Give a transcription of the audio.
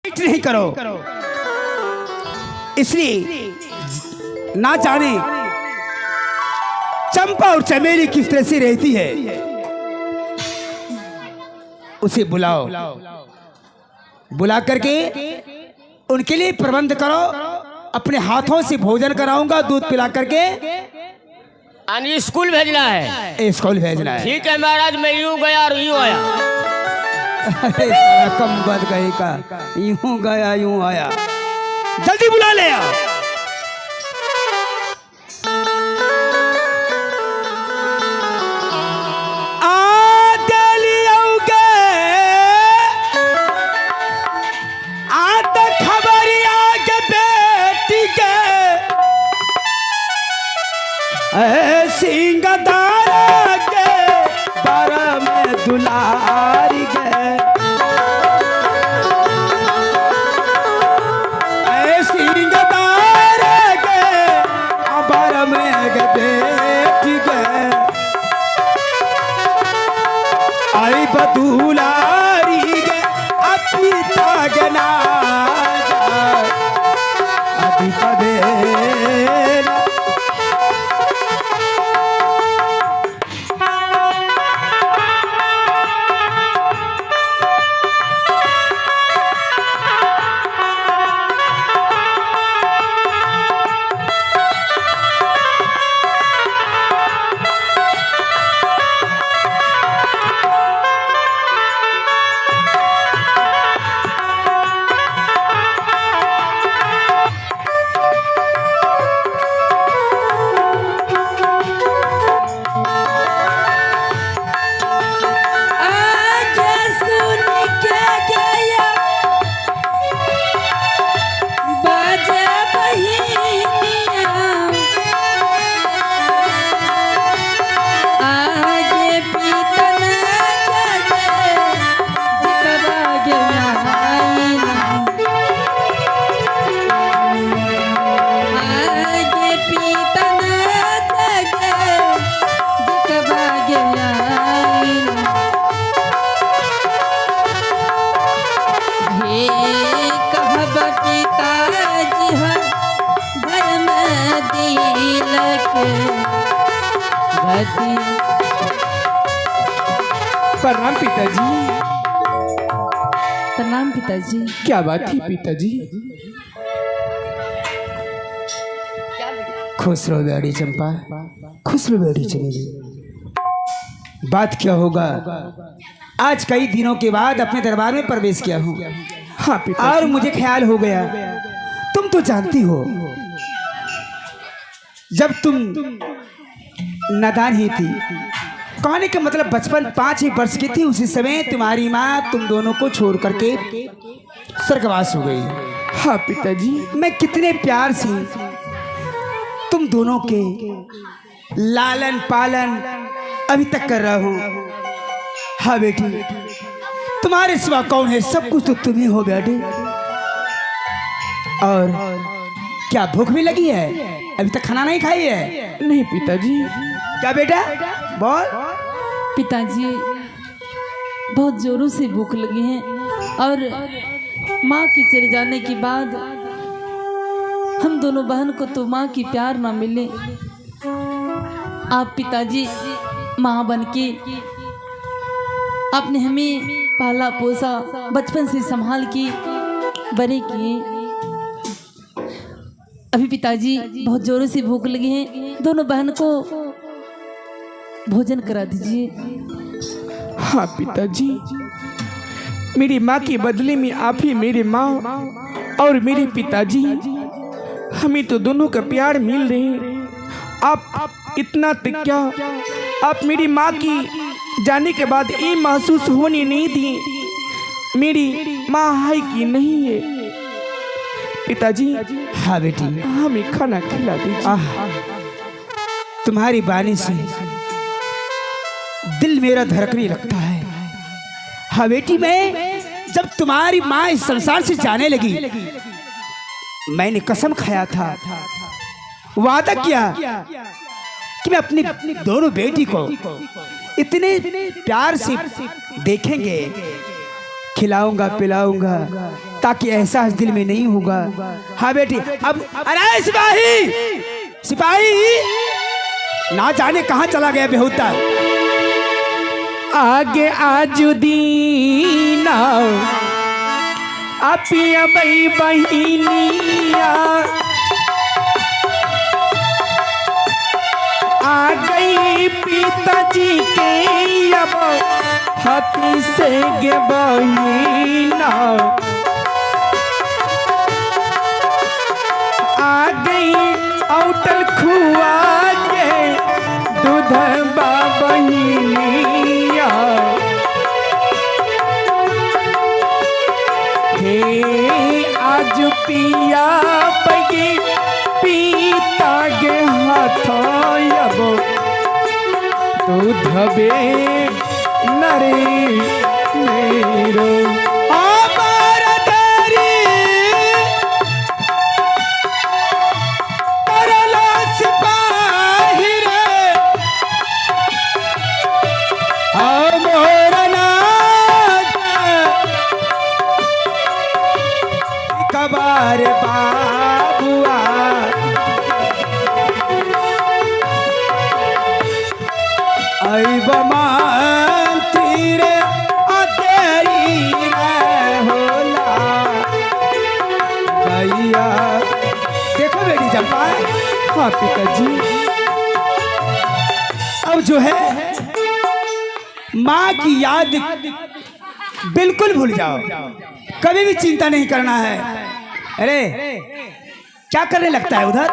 नहीं करो, इसलिए ना जाने चंपा और चमेली किस तरह से रहती है। उसे बुलाओ, बुला करके उनके लिए प्रबंध करो। अपने हाथों से भोजन कराऊंगा, दूध पिला करके स्कूल भेजना है। स्कूल भेजना है। ठीक है महाराज, मैं यूं गया और यूं आया। अरे कम बद गए का, यूं गया यूं आया। जल्दी बुला ले आओ। सिंगदार के बारा में दुलारी गए, सिंगदार के बारा में बेटी गए। आई बदुलारी गे अभी तगना अभी तबे प्रणाम पिताजी। प्रणाम पिताजी। क्या बात थी पिताजी? खुश रहो बेटी चंपा, खुश रहो बेटी चमेली। बात क्या होगा? आज कई दिनों के बाद अपने दरबार में प्रवेश किया हूँ। हाँ पिताजी। और मुझे ख्याल हो गया, तुम तो जानती हो जब तुम नादान ही थी, कहने का मतलब बचपन 5 ही वर्ष की थी, उसी समय तुम्हारी माँ तुम दोनों को छोड़ करके स्वर्गवास हो गई। हाँ पिताजी। मैं कितने प्यार से तुम दोनों के लालन पालन अभी तक कर रहा हूँ। हाँ बेटी, तुम्हारे सिवा कौन है? सब कुछ तो तुम ही हो बेटी। और क्या भूख भी लगी है? अभी तक खाना नहीं खाई है? नहीं पिताजी। क्या बेटा बोल। पिताजी बहुत जोरों से भूख लगी है, और माँ के चले जाने के बाद हम दोनों बहन को तो माँ की प्यार ना मिले। आप पिताजी माँ बनके आपने हमें पाला पोसा, बचपन से संभाल के बड़े किए। अभी पिताजी बहुत जोरों से भूख लगी है, दोनों बहन को भोजन करा दीजिए। हाँ पिताजी, मेरी माँ के बदले में आप ही मेरे माँ और मेरे पिताजी, हमें तो दोनों का प्यार मिल रहे हैं। आप इतना तक क्या, आप मेरी माँ की जाने के बाद ये महसूस होने नहीं दी मेरी माँ है कि नहीं है। पिताजी। हाँ बेटी। हमें खाना खिला दीजिए। तुम्हारी बानी से दिल मेरा धड़कने लगता है। हाँ बेटी, मैं जब तुम्हारी माँ इस संसार से जाने लगी, मैंने कसम खाया था, वादा किया कि मैं अपनी दोनों बेटी को इतने प्यार से देखेंगे, खिलाऊंगा, पिलाऊंगा, ताकि एहसास दिल में नहीं होगा। हाँ बेटी, अब अरे सिपाही, सिपाही ना जाने कहाँ चला गया बेहुदा। आगे आजुदीना अपिया बई बहिनिया आ गई पिताजी के अब हाथी से गे बहिना आ गई औटल खुआ के दूध बहिनिया हे आज पिया बगी पीता गे हाथ अब दूध बे नरे मेरो अमर तेरी तरला सिपाही रे अमर नाथ कबार बाबुआ आई बमान तीरे अतेरी रे होला गैया। देखो बेटी चंपा, हाँ पिताजी। अब जो है माँ की याद बिल्कुल भूल जाओ, कभी भी चिंता नहीं करना है। अरे क्या करने लगता है उधर?